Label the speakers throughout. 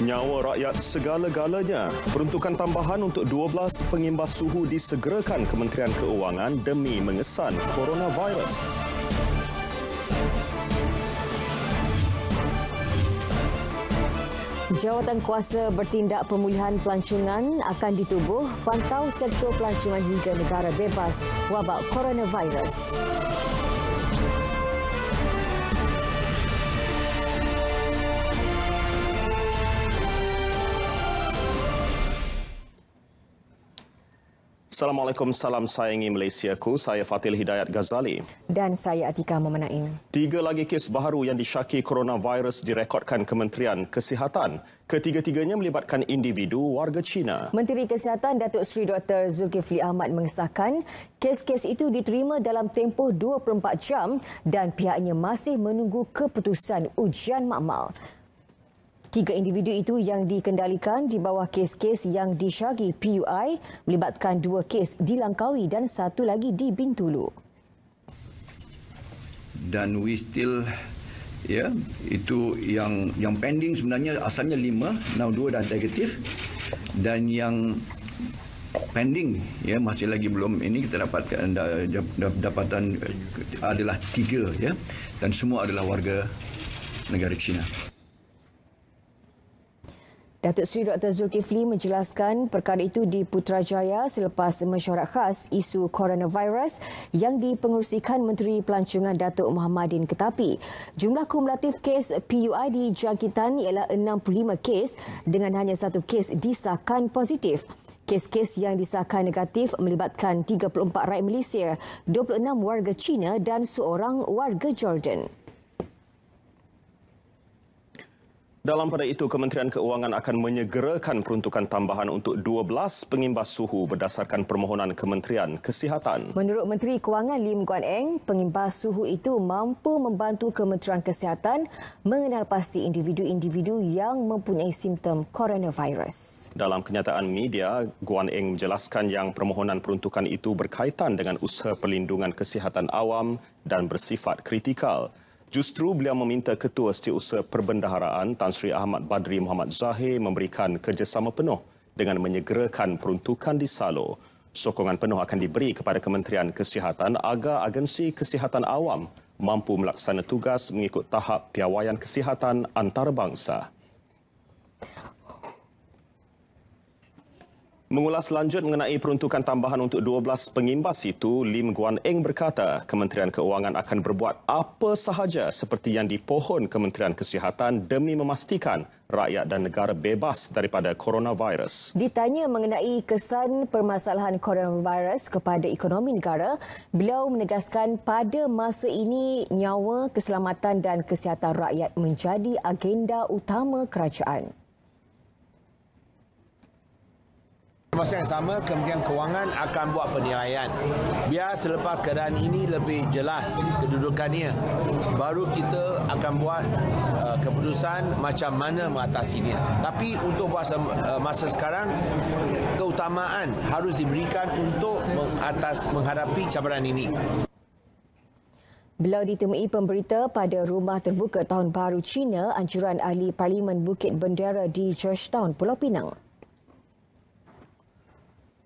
Speaker 1: Nyawa rakyat segala-galanya. Peruntukan tambahan untuk 12 pengimbas suhu disegerakan Kementerian Keuangan demi mengesan coronavirus.
Speaker 2: Jawatan Kuasa Bertindak Pemulihan Pelancongan akan ditubuh pantau sektor pelancongan hingga negara bebas wabak coronavirus.
Speaker 1: Assalamualaikum, salam sayangi Malaysiaku. Saya Fatil Hidayat Ghazali.
Speaker 2: Dan saya Atika Muhammad Naim.
Speaker 1: 3 lagi kes baharu yang disyaki coronavirus direkodkan Kementerian Kesihatan. Ketiga-tiganya melibatkan individu warga Cina.
Speaker 2: Menteri Kesihatan Datuk Seri Dr. Zulkifli Ahmad mengesahkan kes-kes itu diterima dalam tempoh 24 jam dan pihaknya masih menunggu keputusan ujian makmal. 3 individu itu yang dikendalikan di bawah kes-kes yang disyaki PUI melibatkan 2 kes di Langkawi dan 1 lagi di Bintulu.
Speaker 3: Dan we still itu yang pending sebenarnya asalnya 5, now 2 dah negatif, dan yang pending masih lagi belum ini kita dapatkan dapatan adalah 3 dan semua adalah warga negara China.
Speaker 2: Datuk Seri Dr. Zulkifli menjelaskan perkara itu di Putrajaya selepas mesyuarat khas isu coronavirus yang dipengerusikan Menteri Pelancongan Datuk Muhammadin Ketapi. Jumlah kumulatif kes PUI di jangkitan ialah 65 kes dengan hanya 1 kes disahkan positif. Kes-kes yang disahkan negatif melibatkan 34 rakyat Malaysia, 26 warga Cina dan 1 warga Jordan.
Speaker 1: Dalam pada itu, Kementerian Keuangan akan menyegerakan peruntukan tambahan untuk 12 pengimbas suhu berdasarkan permohonan Kementerian Kesihatan.
Speaker 2: Menurut Menteri Kewangan Lim Guan Eng, pengimbas suhu itu mampu membantu Kementerian Kesihatan mengenal pasti individu-individu yang mempunyai simptom coronavirus.
Speaker 1: Dalam kenyataan media, Guan Eng menjelaskan yang permohonan peruntukan itu berkaitan dengan usaha perlindungan kesihatan awam dan bersifat kritikal. Justru beliau meminta Ketua Setiausaha Perbendaharaan Tan Sri Ahmad Badri Muhammad Zahir memberikan kerjasama penuh dengan menyegerakan peruntukan di Salo. Sokongan penuh akan diberi kepada Kementerian Kesihatan agar agensi kesihatan awam mampu melaksana tugas mengikut tahap piawaian kesihatan antarabangsa. Mengulas lanjut mengenai peruntukan tambahan untuk 12 pengimbas itu, Lim Guan Eng berkata Kementerian Keuangan akan berbuat apa sahaja seperti yang dipohon Kementerian Kesihatan demi memastikan rakyat dan negara bebas daripada coronavirus.
Speaker 2: Ditanya mengenai kesan permasalahan coronavirus kepada ekonomi negara, beliau menegaskan pada masa ini nyawa, keselamatan dan kesihatan rakyat menjadi agenda utama kerajaan.
Speaker 4: Masa yang sama, Kementerian Kewangan akan buat penilaian. Biar selepas keadaan ini lebih jelas kedudukannya, baru kita akan buat keputusan macam mana mengatasinya. Tapi untuk masa sekarang, keutamaan harus diberikan untuk menghadapi cabaran ini.
Speaker 2: Beliau ditemui pemberita pada Rumah Terbuka Tahun Baru Cina, anjuran ahli Parlimen Bukit Bendera di Georgetown, Pulau Pinang.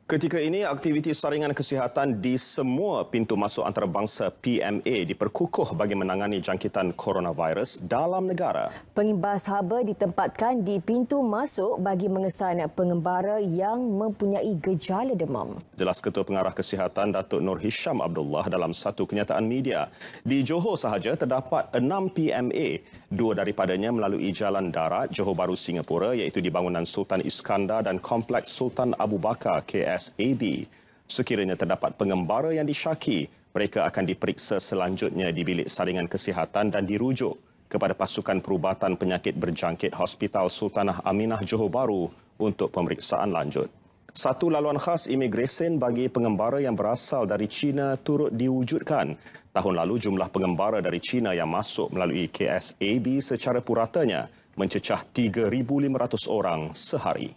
Speaker 1: Ketika ini, aktiviti saringan kesihatan di semua pintu masuk antarabangsa PMA diperkukuh bagi menangani jangkitan coronavirus dalam negara.
Speaker 2: Pengimbas haba ditempatkan di pintu masuk bagi mengesan pengembara yang mempunyai gejala demam. Jelas
Speaker 1: Ketua Pengarah Kesihatan Datuk Nur Hisham Abdullah dalam satu kenyataan media. Di Johor sahaja terdapat 6 PMA, 2 daripadanya melalui jalan darat Johor Bahru Singapura iaitu di bangunan Sultan Iskandar dan Kompleks Sultan Abu Bakar KSAB. Sekiranya terdapat pengembara yang disyaki, mereka akan diperiksa selanjutnya di bilik saringan kesihatan dan dirujuk kepada pasukan perubatan penyakit berjangkit Hospital Sultanah Aminah Johor Bahru untuk pemeriksaan lanjut. Satu laluan khas imigresen bagi pengembara yang berasal dari China turut diwujudkan. Tahun lalu jumlah pengembara dari China yang masuk melalui KSAB secara puratanya mencecah 3,500 orang sehari.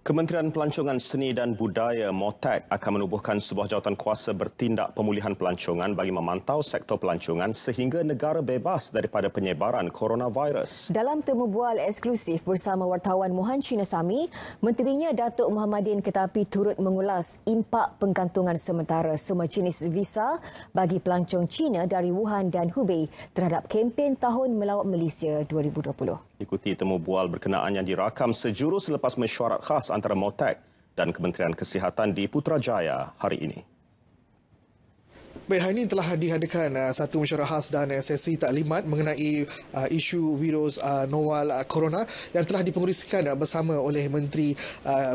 Speaker 1: Kementerian Pelancongan Seni dan Budaya MOTAC akan menubuhkan sebuah jawatan kuasa bertindak pemulihan pelancongan bagi memantau sektor pelancongan sehingga negara bebas daripada penyebaran coronavirus.
Speaker 2: Dalam temu bual eksklusif bersama wartawan Mohan Chinasamy, Menterinya Datuk Muhammadin Ketapi turut mengulas impak penggantungan sementara semua jenis visa bagi pelancong Cina dari Wuhan dan Hubei terhadap kempen Tahun Melawat Malaysia 2020.
Speaker 1: Ikuti temu bual berkenaan yang dirakam sejurus selepas mesyuarat khas antara MOTAC dan Kementerian Kesihatan di Putrajaya hari ini.
Speaker 5: Baik, hari ini telah diadakan satu mesyuarat khas dan sesi taklimat mengenai isu virus novel corona yang telah dipengerusikan bersama oleh Menteri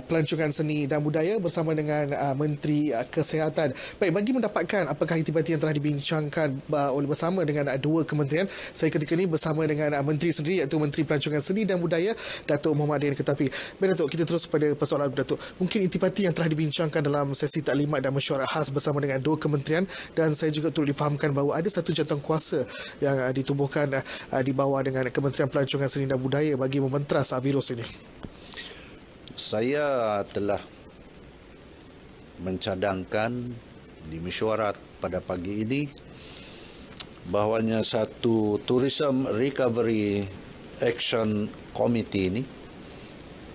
Speaker 5: Pelancongan Seni dan Budaya bersama dengan Menteri Kesihatan. Baik, bagi mendapatkan apakah aktiviti yang telah dibincangkan bersama dengan dua kementerian, saya ketika ini bersama dengan Menteri sendiri iaitu Menteri Pelancongan Seni dan Budaya, Datuk Muhammadin Ketapi. Baik Datuk, kita terus pada persoalan Datuk. Mungkin intipati yang telah dibincangkan dalam sesi taklimat dan mesyuarat khas bersama dengan dua kementerian, dan saya juga turut difahamkan bahawa ada satu jawatan kuasa yang ditubuhkan di bawah dengan Kementerian Pelancongan Seni dan Budaya bagi mementras virus ini.
Speaker 6: Saya telah mencadangkan di mesyuarat pada pagi ini bahawanya satu Tourism Recovery Action Committee ini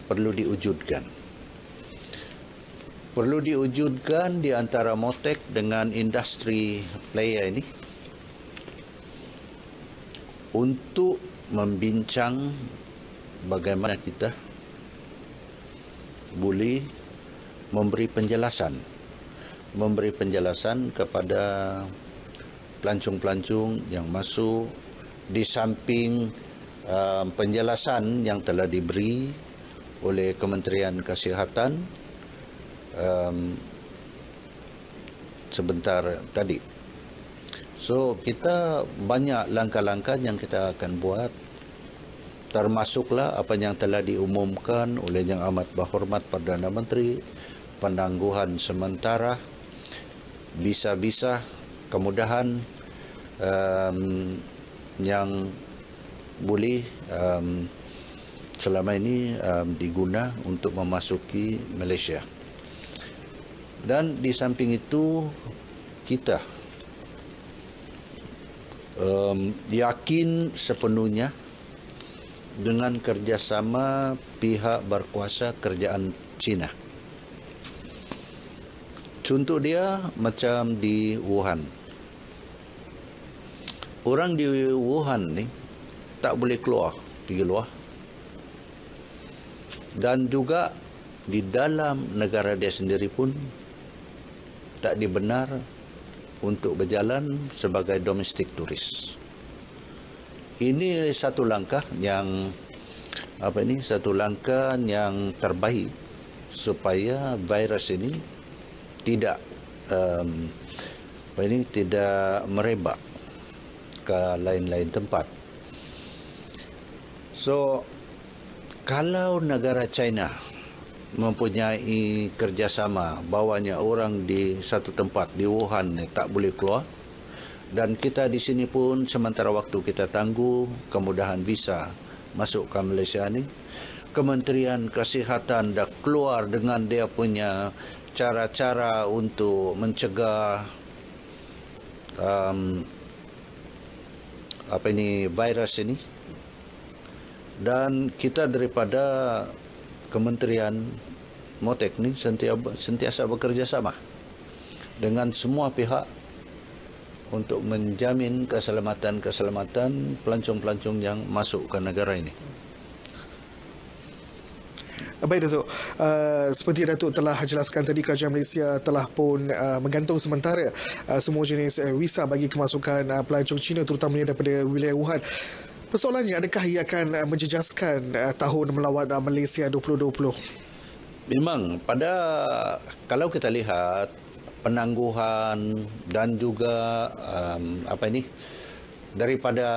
Speaker 6: perlu diwujudkan. Perlu diwujudkan di antara MOTAC dengan industri player ini untuk membincang bagaimana kita boleh memberi penjelasan kepada pelancong-pelancong yang masuk, di samping penjelasan yang telah diberi oleh Kementerian Kesihatan sebentar tadi. So, kita banyak langkah-langkah yang kita akan buat, termasuklah apa yang telah diumumkan oleh Yang Amat Berhormat Perdana Menteri, penangguhan sementara, visa-visa, kemudahan yang boleh selama ini diguna untuk memasuki Malaysia. Dan di samping itu kita yakin sepenuhnya dengan kerjasama pihak berkuasa kerajaan China. Contoh dia macam di Wuhan. Orang di Wuhan ni tak boleh pergi luar. Dan juga di dalam negara dia sendiri pun tak dibenar untuk berjalan sebagai domestic turis. Ini satu langkah yang terbaik supaya virus ini tidak tidak merebak ke lain-lain tempat. So, kalau negara China mempunyai kerjasama bawanya orang di satu tempat di Wuhan tak boleh keluar, dan kita di sini pun sementara waktu kita tangguh kemudahan visa masuk ke Malaysia ni, Kementerian Kesihatan dah keluar dengan dia punya cara-cara untuk mencegah virus ini, dan kita daripada Kementerian MOTAC ni sentiasa bekerjasama dengan semua pihak untuk menjamin keselamatan pelancong-pelancong yang masuk ke negara ini.
Speaker 5: Baik Datuk, seperti Datuk telah jelaskan tadi, kerajaan Malaysia telah pun menggantung sementara semua jenis visa bagi kemasukan pelancong Cina terutamanya daripada wilayah Wuhan. Persoalannya, adakah ia akan menjejaskan Tahun Melawat Malaysia 2020?
Speaker 6: Memang kalau kita lihat penangguhan dan juga daripada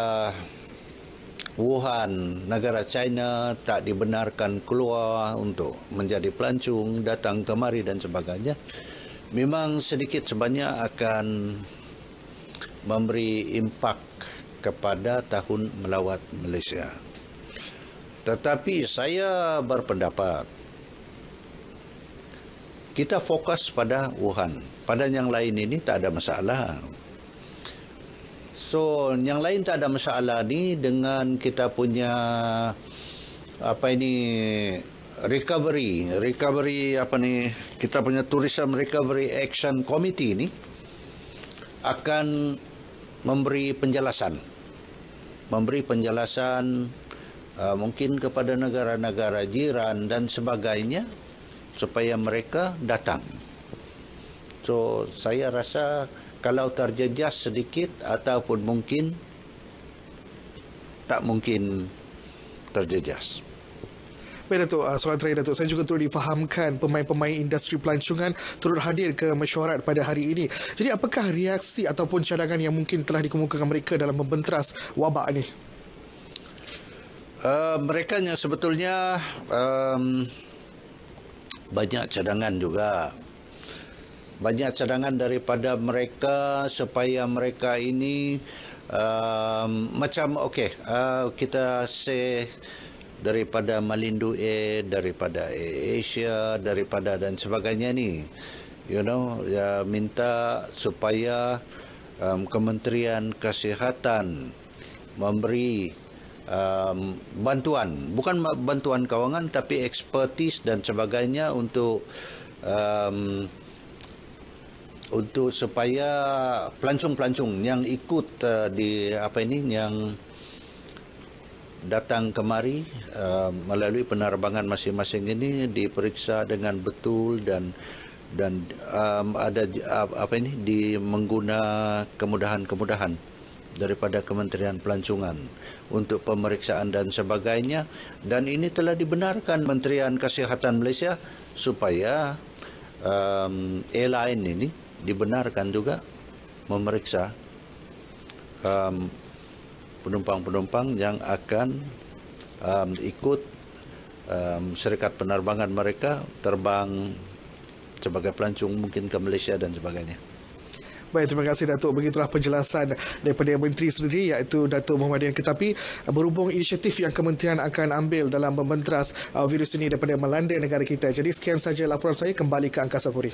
Speaker 6: Wuhan, negara China tak dibenarkan keluar untuk menjadi pelancong, datang kemari dan sebagainya, memang sedikit sebanyak akan memberi impak kepada Tahun Melawat Malaysia. Tetapi saya berpendapat kita fokus pada Wuhan. Pada yang lain ini tak ada masalah. So, yang lain tak ada masalah ni dengan kita punya recovery kita punya Tourism Recovery Action Committee ni akan memberi penjelasan mungkin kepada negara-negara jiran dan sebagainya supaya mereka datang. So, saya rasa kalau terjejas sedikit ataupun mungkin tak mungkin terjejas.
Speaker 5: Baik Datuk, soalan terakhir Datuk, saya juga turut difahamkan pemain-pemain industri pelancongan turut hadir ke mesyuarat pada hari ini. Jadi apakah reaksi ataupun cadangan yang mungkin telah dikemukakan mereka dalam membenteras wabak ini?
Speaker 6: Mereka sebetulnya banyak cadangan juga. Banyak cadangan daripada mereka supaya mereka ini kita say daripada Malindo Air, daripada Asia, daripada dan sebagainya ni, minta supaya Kementerian Kesihatan memberi bantuan, bukan bantuan kewangan tapi ekspertis dan sebagainya untuk supaya pelancong-pelancong yang ikut yang datang kemari melalui penerbangan masing-masing ini diperiksa dengan betul dan mengguna kemudahan-kemudahan daripada Kementerian Pelancongan untuk pemeriksaan dan sebagainya, dan ini telah dibenarkan Kementerian Kesihatan Malaysia supaya airline ini dibenarkan juga memeriksa penumpang-penumpang yang akan ikut syarikat penerbangan mereka terbang sebagai pelancong mungkin ke Malaysia dan sebagainya.
Speaker 5: Baik, terima kasih Datuk. Begitulah penjelasan daripada Menteri sendiri, iaitu Datuk Muhammadin Ketapi, berhubung inisiatif yang kementerian akan ambil dalam membenteras virus ini daripada melanda negara kita. Jadi sekian saja laporan saya, kembali ke Angkasa Puri.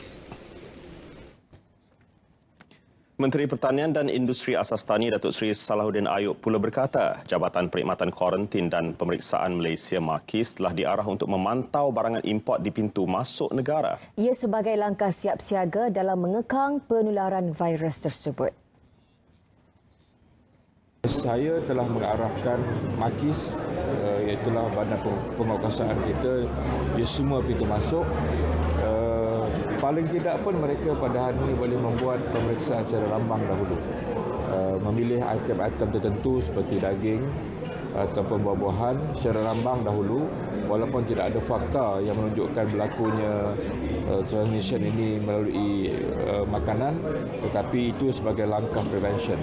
Speaker 1: Menteri Pertanian dan Industri Asas Tani Datuk Seri Salahuddin Ayub pula berkata Jabatan Perkhidmatan Kuarantin dan Pemeriksaan Malaysia MAKIS telah diarah untuk memantau barangan import di pintu masuk negara.
Speaker 2: Ia sebagai langkah siap siaga dalam mengekang penularan virus tersebut.
Speaker 7: Saya telah mengarahkan MAKIS, iaitulah badan penguasaan kita, di semua pintu masuk. Paling tidak pun mereka pada hari ini boleh membuat pemeriksaan secara lambang dahulu. Memilih item-item tertentu seperti daging ataupun buah-buahan secara lambang dahulu, walaupun tidak ada fakta yang menunjukkan berlakunya transmission ini melalui makanan, tetapi itu sebagai langkah prevention.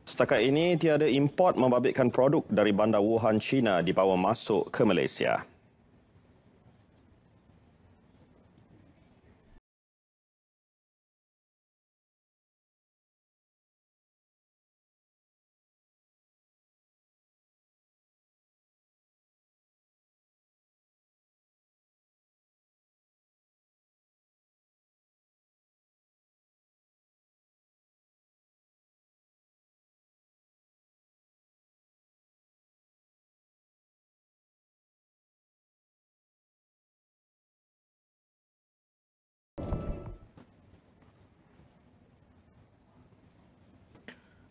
Speaker 1: Setakat ini, tiada import membabitkan produk dari bandar Wuhan, China dibawa masuk ke Malaysia.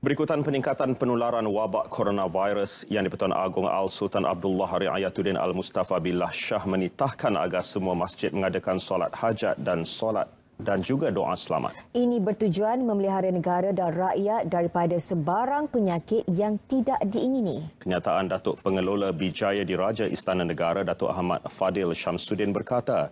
Speaker 1: Berikutan peningkatan penularan wabak coronavirus, Yang di-Pertuan Agong Al-Sultan Abdullah Riayatuddin Al-Mustafa Billah Shah menitahkan agar semua masjid mengadakan solat hajat dan juga doa selamat. Ini bertujuan memelihara negara dan rakyat daripada sebarang penyakit yang tidak diingini. Kenyataan Datuk Pengelola Bijaya Diraja Istana Negara Datuk Ahmad Fadil Syamsuddin berkata,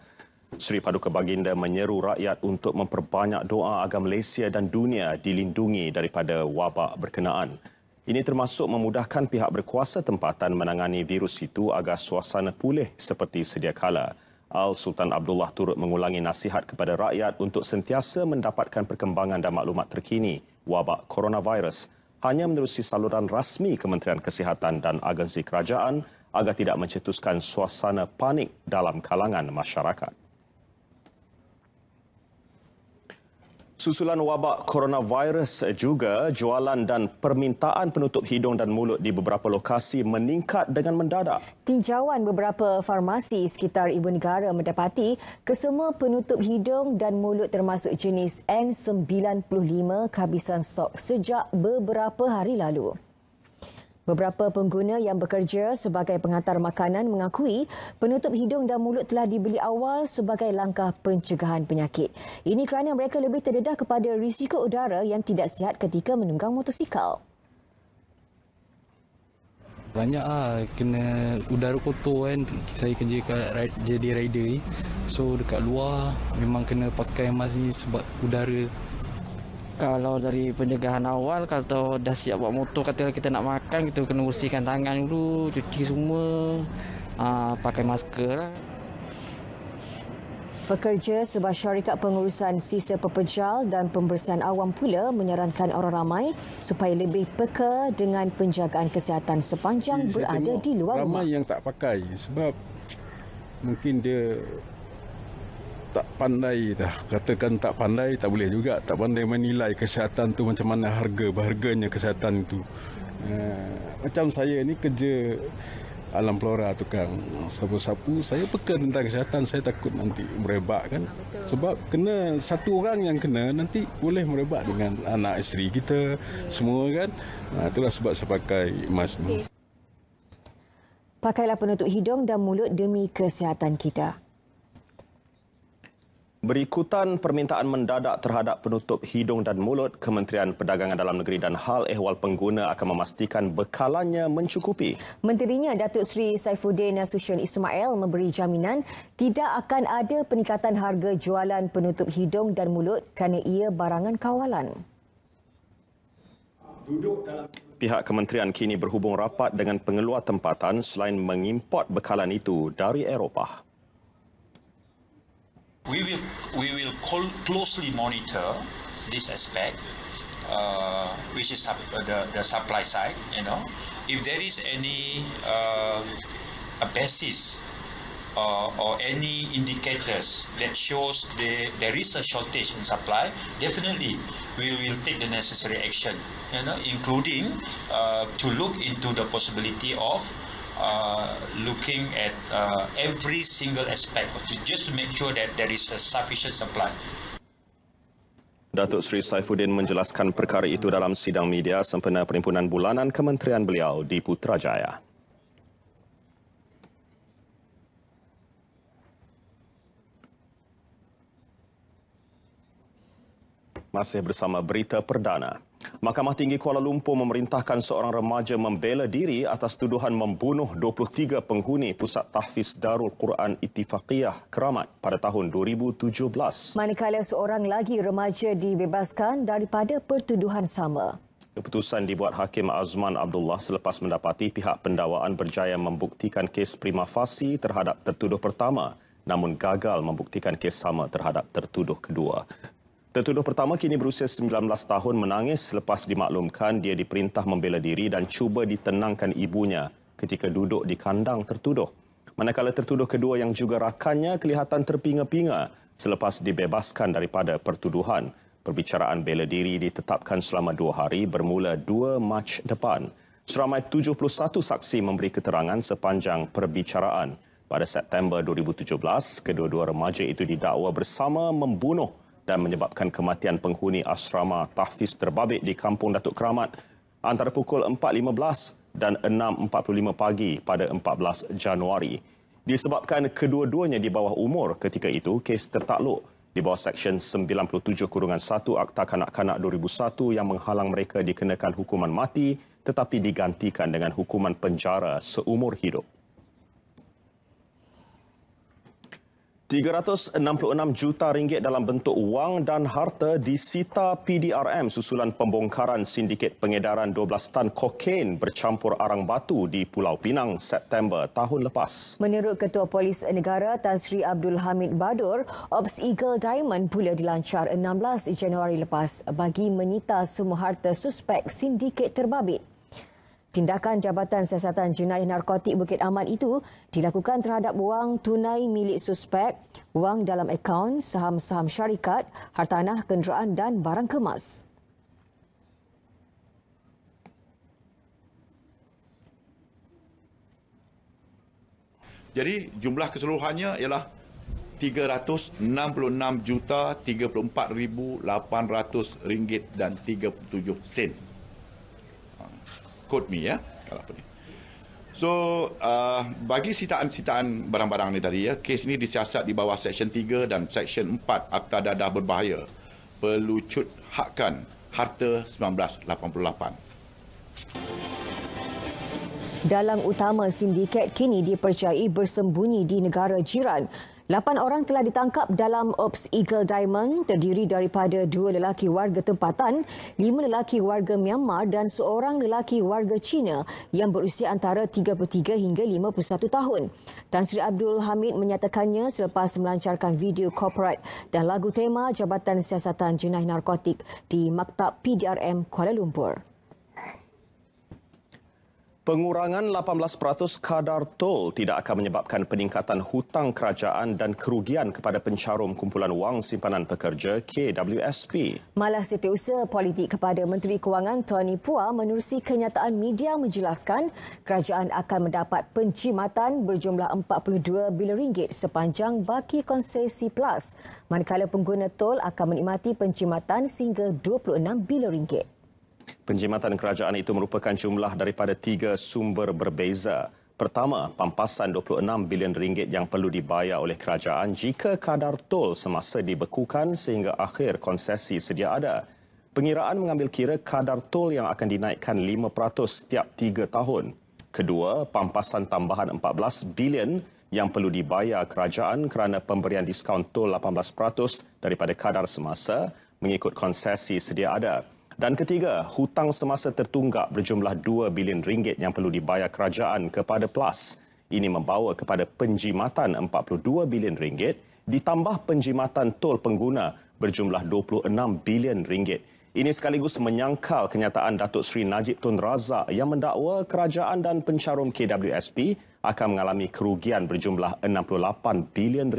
Speaker 1: Seri Paduka Baginda menyeru rakyat untuk memperbanyak doa agar Malaysia dan dunia dilindungi daripada wabak berkenaan. Ini termasuk memudahkan pihak berkuasa tempatan menangani virus itu agar suasana pulih seperti sedia kala. Al-Sultan Abdullah turut mengulangi nasihat kepada rakyat untuk sentiasa mendapatkan perkembangan dan maklumat terkini wabak coronavirus hanya menerusi saluran rasmi Kementerian Kesihatan dan agensi kerajaan agar tidak mencetuskan suasana panik dalam kalangan masyarakat. Susulan wabak coronavirus juga, jualan dan permintaan penutup hidung dan mulut di beberapa lokasi meningkat dengan mendadak.
Speaker 2: Tinjauan beberapa farmasi sekitar ibu negara mendapati kesemua penutup hidung dan mulut termasuk jenis N95 kehabisan stok sejak beberapa hari lalu. Beberapa pengguna yang bekerja sebagai penghantar makanan mengakui penutup hidung dan mulut telah dibeli awal sebagai langkah pencegahan penyakit. Ini kerana mereka lebih terdedah kepada risiko udara yang tidak sihat ketika menunggang motosikal.
Speaker 8: Banyak kena udara kotor kan. Saya kerja jadi rider ni. So dekat luar memang kena pakai mask ni sebab udara.
Speaker 9: Kalau dari pencegahan awal, kalau dah siap buat motor, katalah kita nak makan, kita kena bersihkan tangan dulu, cuci semua, pakai masker lah.
Speaker 2: Pekerja sebuah syarikat pengurusan sisa pepejal dan pembersihan awam pula menyarankan orang ramai supaya lebih peka dengan penjagaan kesihatan sepanjang berada di luar rumah.
Speaker 10: Ramai yang tak pakai sebab mungkin dia tak pandai dah. Katakan tak pandai, tak boleh juga. Tak pandai menilai kesihatan tu macam mana berharganya kesihatan itu. Macam saya ni kerja alam flora tukang sapu-sapu, saya peka tentang kesihatan. Saya takut nanti merebak kan. Sebab kena satu orang yang kena, nanti boleh merebak dengan anak isteri kita semua kan. Itulah sebab saya pakai mask ni.
Speaker 2: Pakailah penutup hidung dan mulut demi kesihatan kita.
Speaker 1: Berikutan permintaan mendadak terhadap penutup hidung dan mulut, Kementerian Perdagangan Dalam Negeri dan Hal Ehwal Pengguna akan memastikan bekalannya mencukupi.
Speaker 2: Menterinya Datuk Seri Saifuddin Nasution Ismail memberi jaminan tidak akan ada peningkatan harga jualan penutup hidung dan mulut kerana ia barangan kawalan.
Speaker 1: Pihak kementerian kini berhubung rapat dengan pengeluar tempatan selain mengimport bekalan itu dari Eropah.
Speaker 11: We will closely monitor this aspect, which is the supply side. If there is any a basis or any indicators that shows there is a shortage in supply, definitely we will take the necessary action. Including to look into the possibility of looking at every single aspect just to make sure that there is a sufficient supply.
Speaker 1: Datuk Seri Saifuddin menjelaskan perkara itu dalam sidang media sempena perimpunan bulanan kementerian beliau di Putrajaya. Masih bersama berita perdana. Mahkamah Tinggi Kuala Lumpur memerintahkan seorang remaja membela diri atas tuduhan membunuh 23 penghuni Pusat Tahfiz Darul Quran Ittifaqiyah Keramat pada tahun 2017.
Speaker 2: Manakala seorang lagi remaja dibebaskan daripada pertuduhan sama.
Speaker 1: Keputusan dibuat Hakim Azman Abdullah selepas mendapati pihak pendakwaan berjaya membuktikan kes prima facie terhadap tertuduh pertama namun gagal membuktikan kes sama terhadap tertuduh kedua. Tertuduh pertama kini berusia 19 tahun menangis selepas dimaklumkan dia diperintah membela diri dan cuba ditenangkan ibunya ketika duduk di kandang tertuduh. Manakala tertuduh kedua yang juga rakannya kelihatan terpinga-pinga selepas dibebaskan daripada pertuduhan. Perbicaraan bela diri ditetapkan selama 2 hari bermula 2 Mac depan. Seramai 71 saksi memberi keterangan sepanjang perbicaraan. Pada September 2017, kedua-dua remaja itu didakwa bersama membunuh dan menyebabkan kematian penghuni asrama tahfiz terbabit di Kampung Datuk Keramat antara pukul 4.15 dan 6.45 pagi pada 14 Januari. Disebabkan kedua-duanya di bawah umur ketika itu, kes tertakluk di bawah Seksyen 97-1 Akta Kanak-Kanak 2001 yang menghalang mereka dikenakan hukuman mati tetapi digantikan dengan hukuman penjara seumur hidup. 366 juta ringgit dalam bentuk wang dan harta disita PDRM susulan pembongkaran sindiket pengedaran 12 tan kokain bercampur arang batu di Pulau Pinang September tahun lepas.
Speaker 2: Menurut Ketua Polis Negara Tan Sri Abdul Hamid Badur, Ops Eagle Diamond pula dilancar 16 Januari lepas bagi menyita semua harta suspek sindiket terbabit. Tindakan Jabatan Siasatan Jenayah Narkotik Bukit Aman itu dilakukan terhadap wang tunai milik suspek, wang dalam akaun, saham-saham syarikat, hartanah kenderaan dan barang kemas.
Speaker 12: Jadi jumlah keseluruhannya ialah RM366,34,800 dan 37 sen. Quote me ya, kalau apa ni. So bagi sitaan-sitaan barang-barang ni tadi ya, kes ini disiasat di bawah Seksyen 3 dan Seksyen 4 Akta Dadah Berbahaya, Pelucut Hakkan Harta 1988.
Speaker 2: Dalang utama sindiket kini dipercayai bersembunyi di negara jiran. 8 orang telah ditangkap dalam Ops Eagle Diamond, terdiri daripada 2 lelaki warga tempatan, 5 lelaki warga Myanmar dan seorang lelaki warga Cina yang berusia antara 33 hingga 51 tahun. Tan Sri Abdul Hamid menyatakannya selepas melancarkan video korporat dan lagu tema Jabatan Siasatan Jenayah Narkotik di Maktab PDRM Kuala Lumpur.
Speaker 1: Pengurangan 18% kadar tol tidak akan menyebabkan peningkatan hutang kerajaan dan kerugian kepada pencarum kumpulan wang simpanan pekerja KWSP.
Speaker 2: Malah Setiausaha Politik kepada Menteri Kewangan Tony Phua menerusi kenyataan media menjelaskan kerajaan akan mendapat penjimatan berjumlah RM42 bilion sepanjang baki konsesi PLAS, manakala pengguna tol akan menikmati penjimatan sehingga RM26 bilion.
Speaker 1: Penjimatan kerajaan itu merupakan jumlah daripada 3 sumber berbeza. Pertama, pampasan RM26 bilion yang perlu dibayar oleh kerajaan jika kadar tol semasa dibekukan sehingga akhir konsesi sedia ada. Pengiraan mengambil kira kadar tol yang akan dinaikkan 5% setiap 3 tahun. Kedua, pampasan tambahan 14 bilion yang perlu dibayar kerajaan kerana pemberian diskaun tol 18% daripada kadar semasa mengikut konsesi sedia ada. Dan ketiga, hutang semasa tertunggak berjumlah RM2 bilion yang perlu dibayar kerajaan kepada PLAS. Ini membawa kepada penjimatan RM42 bilion ditambah penjimatan tol pengguna berjumlah RM26 bilion. Ini sekaligus menyangkal kenyataan Datuk Seri Najib Tun Razak yang mendakwa kerajaan dan pencarum KWSP akan mengalami kerugian berjumlah RM68 bilion.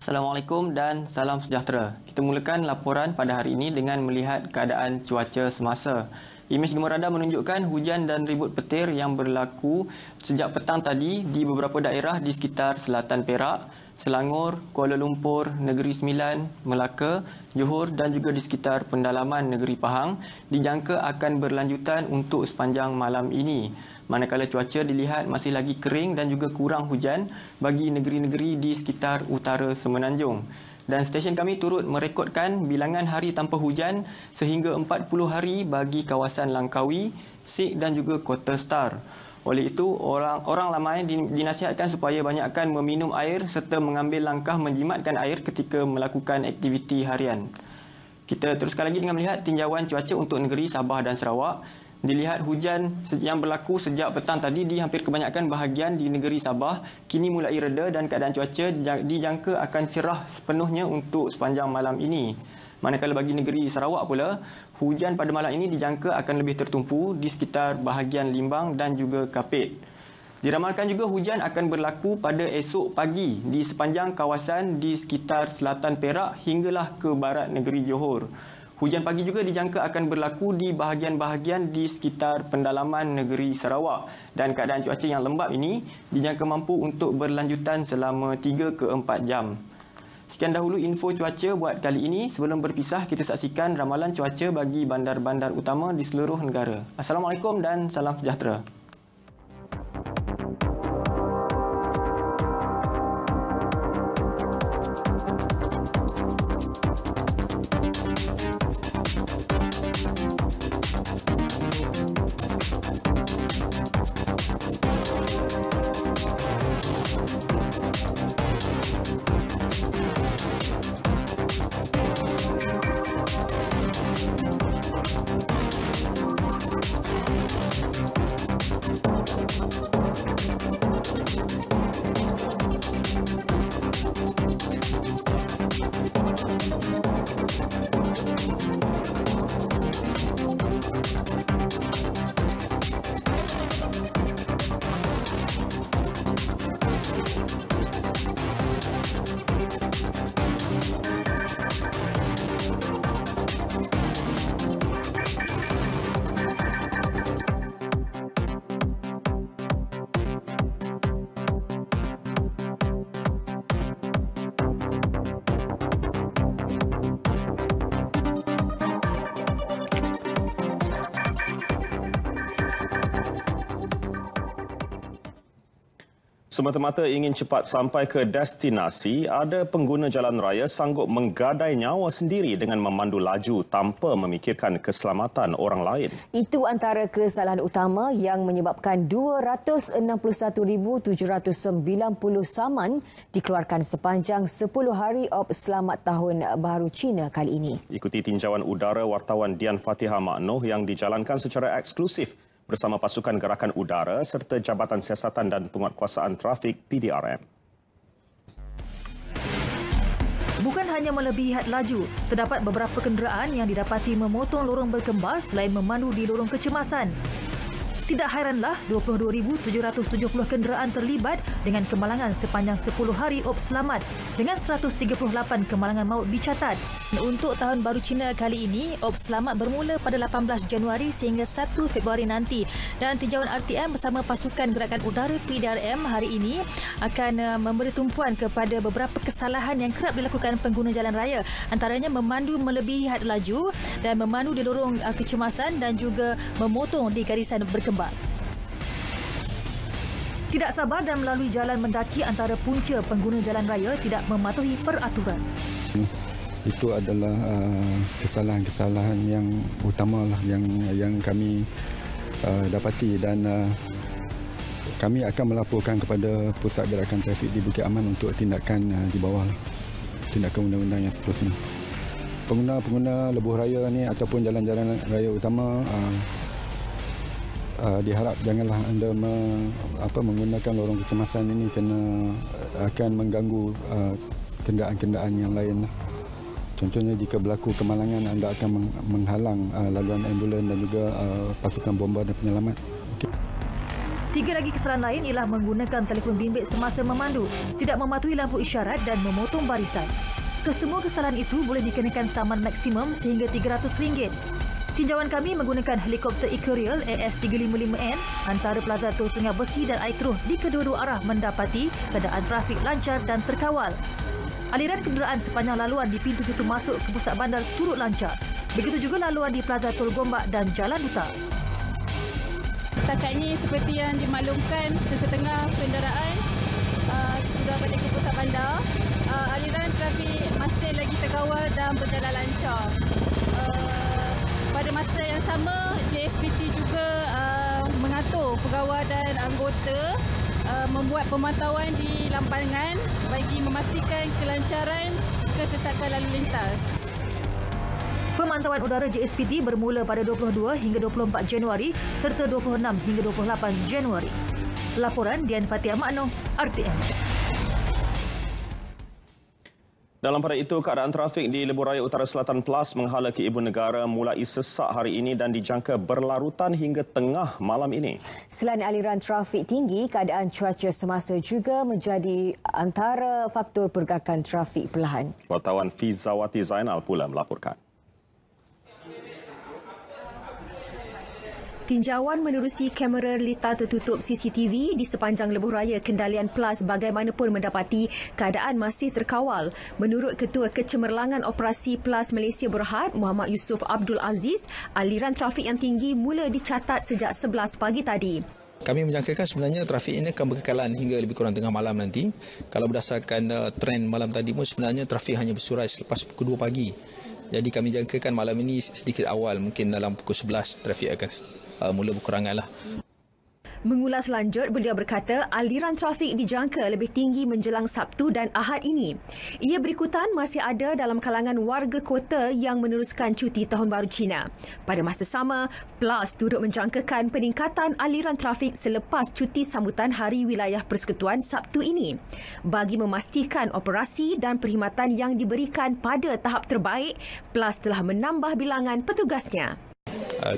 Speaker 13: Assalamualaikum dan salam sejahtera. Kita mulakan laporan pada hari ini dengan melihat keadaan cuaca semasa. Imej Gemar Radar menunjukkan hujan dan ribut petir yang berlaku sejak petang tadi di beberapa daerah di sekitar selatan Perak, Selangor, Kuala Lumpur, Negeri Sembilan, Melaka, Johor dan juga di sekitar pendalaman Negeri Pahang dijangka akan berlanjutan untuk sepanjang malam ini. Manakala cuaca dilihat masih lagi kering dan juga kurang hujan bagi negeri-negeri di sekitar utara Semenanjung. Dan stesen kami turut merekodkan bilangan hari tanpa hujan sehingga 40 hari bagi kawasan Langkawi, Sik dan juga Kota Star. Oleh itu, orang ramai dinasihatkan supaya banyakkan meminum air serta mengambil langkah menjimatkan air ketika melakukan aktiviti harian. Kita teruskan lagi dengan melihat tinjauan cuaca untuk negeri Sabah dan Sarawak. Dilihat hujan yang berlaku sejak petang tadi di hampir kebanyakan bahagian di negeri Sabah kini mulai reda dan keadaan cuaca dijangka akan cerah sepenuhnya untuk sepanjang malam ini. Manakala bagi negeri Sarawak pula, hujan pada malam ini dijangka akan lebih tertumpu di sekitar bahagian Limbang dan juga Kapit. Diramalkan juga hujan akan berlaku pada esok pagi di sepanjang kawasan di sekitar selatan Perak hinggalah ke barat negeri Johor. Hujan pagi juga dijangka akan berlaku di bahagian-bahagian di sekitar pendalaman negeri Sarawak dan keadaan cuaca yang lembap ini dijangka mampu untuk berlanjutan selama 3 ke 4 jam. Sekian dahulu info cuaca buat kali ini. Sebelum berpisah, kita saksikan ramalan cuaca bagi bandar-bandar utama di seluruh negara. Assalamualaikum dan salam sejahtera.
Speaker 1: Semata-mata ingin cepat sampai ke destinasi, ada pengguna jalan raya sanggup menggadai nyawa sendiri dengan memandu laju tanpa memikirkan keselamatan orang lain. Itu
Speaker 2: antara kesalahan utama yang menyebabkan 261,790 saman dikeluarkan sepanjang 10 hari Op Selamat Tahun Baru Cina kali ini.
Speaker 1: Ikuti tinjauan udara wartawan Dian Fatihah Maknoh yang dijalankan secara eksklusif bersama Pasukan Gerakan Udara serta Jabatan Siasatan dan Penguatkuasaan Trafik PDRM.
Speaker 14: Bukan hanya melebihi had laju, terdapat beberapa kenderaan yang didapati memotong lorong berkembar selain memandu di lorong kecemasan. Tidak hairanlah 22,770 kenderaan terlibat dengan kemalangan sepanjang 10 hari Op Selamat dengan 138 kemalangan maut dicatat. Untuk Tahun Baru Cina kali ini, Op Selamat bermula pada 18 Januari sehingga 1 Februari nanti. Dan tinjauan RTM bersama Pasukan Gerakan Udara PDRM hari ini akan memberi tumpuan kepada beberapa kesalahan yang kerap dilakukan pengguna jalan raya. Antaranya memandu melebihi had laju dan memandu di lorong kecemasan dan juga memotong di garisan berkembar. Tidak sabar dan melalui jalan mendaki antara punca pengguna jalan raya tidak mematuhi peraturan.
Speaker 10: Itu adalah kesalahan-kesalahan yang utamalah yang kami dapati dan kami akan melaporkan kepada Pusat Gerakan Trafik di Bukit Aman untuk tindakan di bawah tindakan undang-undang yang seterusnya. Pengguna-pengguna lebuh raya ni ataupun jalan-jalan raya utama diharap janganlah anda menggunakan lorong kecemasan ini kerana akan mengganggu kenderaan-kenderaan yang lain. Contohnya jika berlaku kemalangan, anda akan menghalang laluan ambulan dan juga pasukan bomba dan penyelamat. Okay.
Speaker 14: 3 lagi kesalahan lain ialah menggunakan telefon bimbit semasa memandu, tidak mematuhi lampu isyarat dan memotong barisan. Kesemua kesalahan itu boleh dikenakan saman maksimum sehingga RM300. Tinjauan kami menggunakan helikopter Ecoreal AS355N antara Plaza Tol Sungai Besi dan Air di kedua-dua arah mendapati keadaan trafik lancar dan terkawal. Aliran kenderaan sepanjang laluan di pintu-pintu masuk ke pusat bandar turut lancar. Begitu juga laluan di Plaza Tol Gombak dan Jalan Duta.
Speaker 15: Setakat ini seperti yang dimaklumkan, sesetengah kenderaan sudah balik ke pusat bandar. Aliran trafik masih lagi terkawal dan berjalan lancar. Pada masa yang sama, JSPT juga mengatur pegawai dan anggota membuat pemantauan di lampangan bagi memastikan kelancaran kesesakan lalu lintas.
Speaker 14: Pemantauan udara JSPT bermula pada 22 hingga 24 Januari serta 26 hingga 28 Januari. Laporan Dian Fatihah Maknoh, RTM.
Speaker 1: Dalam pada itu, keadaan trafik di Lebuh Raya Utara Selatan Plus menghala ke Ibu Negara mulai sesak hari ini dan dijangka berlarutan hingga tengah malam ini.
Speaker 2: Selain aliran trafik tinggi, keadaan cuaca semasa juga menjadi antara faktor pergerakan trafik perlahan.
Speaker 1: Wartawan Fizawati Zainal pula melaporkan.
Speaker 16: Tinjauan menerusi kamera litar tertutup CCTV di sepanjang Lebuh Raya Kendalian Plus bagaimanapun mendapati keadaan masih terkawal. Menurut Ketua Kecemerlangan Operasi Plus Malaysia Berhad, Muhammad Yusof Abdul Aziz, aliran trafik yang tinggi mula dicatat sejak 11 pagi tadi.
Speaker 17: Kami menjangkakan sebenarnya trafik ini akan berkekalan hingga lebih kurang tengah malam nanti. Kalau berdasarkan trend malam tadi pun sebenarnya trafik hanya bersurai selepas pukul 2 pagi. Jadi kami jangkakan malam ini sedikit awal, mungkin dalam pukul 11 trafik akan mula berkurangan lah.
Speaker 16: Mengulas lanjut, beliau berkata aliran trafik dijangka lebih tinggi menjelang Sabtu dan Ahad ini. Ia berikutan masih ada dalam kalangan warga kota yang meneruskan cuti Tahun Baru Cina. Pada masa sama, PLUS turut menjangkakan peningkatan aliran trafik selepas cuti sambutan Hari Wilayah Persekutuan Sabtu ini. Bagi memastikan operasi dan perkhidmatan yang diberikan pada tahap terbaik, PLUS telah menambah bilangan petugasnya.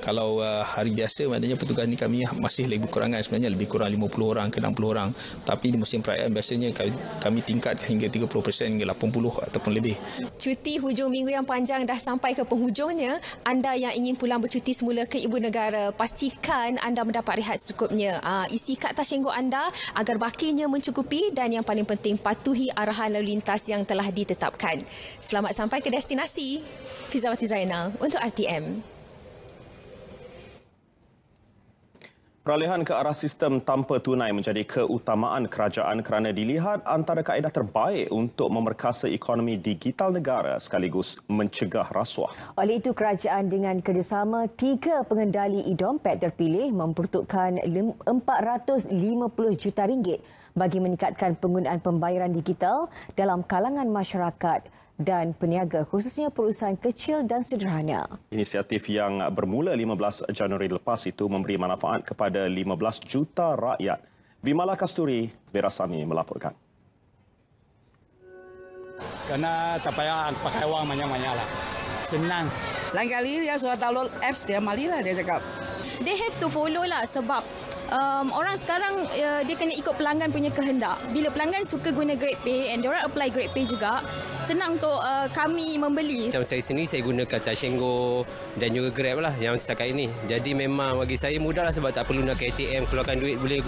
Speaker 17: Kalau hari biasa maknanya petugas ni kami masih lebih kurangan, sebenarnya lebih kurang 50 orang ke 60 orang, tapi di musim perayaan biasanya kami tingkatkan hingga 30% hingga 80 ataupun lebih.
Speaker 16: Cuti hujung minggu yang panjang dah sampai ke penghujungnya. Anda yang ingin pulang bercuti semula ke Ibu Negara, pastikan anda mendapat rehat secukupnya. Isi kad tasyenggo anda agar bakinya mencukupi dan yang paling penting patuhi arahan lalu lintas yang telah ditetapkan. Selamat sampai ke destinasi. Fizawati Zainal untuk RTM.
Speaker 1: Peralihan ke arah sistem tanpa tunai menjadi keutamaan kerajaan kerana dilihat antara kaedah terbaik untuk memerkasa ekonomi digital negara sekaligus mencegah rasuah.
Speaker 2: Oleh itu, kerajaan dengan kerjasama 3 pengendali e-dompet terpilih memperuntukkan RM450 juta bagi meningkatkan penggunaan pembayaran digital dalam kalangan masyarakat dan peniaga, khususnya perusahaan kecil dan sederhana.
Speaker 1: Inisiatif yang bermula 15 Januari lepas itu memberi manfaat kepada 15 juta rakyat. Vimala Kasturi, Berasami melaporkan.
Speaker 18: Kerana tak payah pakai wang banyak-banyak lah. Senang.
Speaker 19: Lain kali dia suruh download apps, dia malilah dia cakap.
Speaker 15: They have to follow lah sebab orang sekarang dia kena ikut pelanggan punya kehendak. Bila pelanggan suka guna GrabPay and diorang apply GrabPay juga, senang untuk kami membeli.
Speaker 20: Macam saya sendiri, saya gunakan Touch 'n Go dan juga Grab lah yang setakat ini. Jadi memang bagi saya mudah lah sebab tak perlu nak ke ATM, keluarkan duit, boleh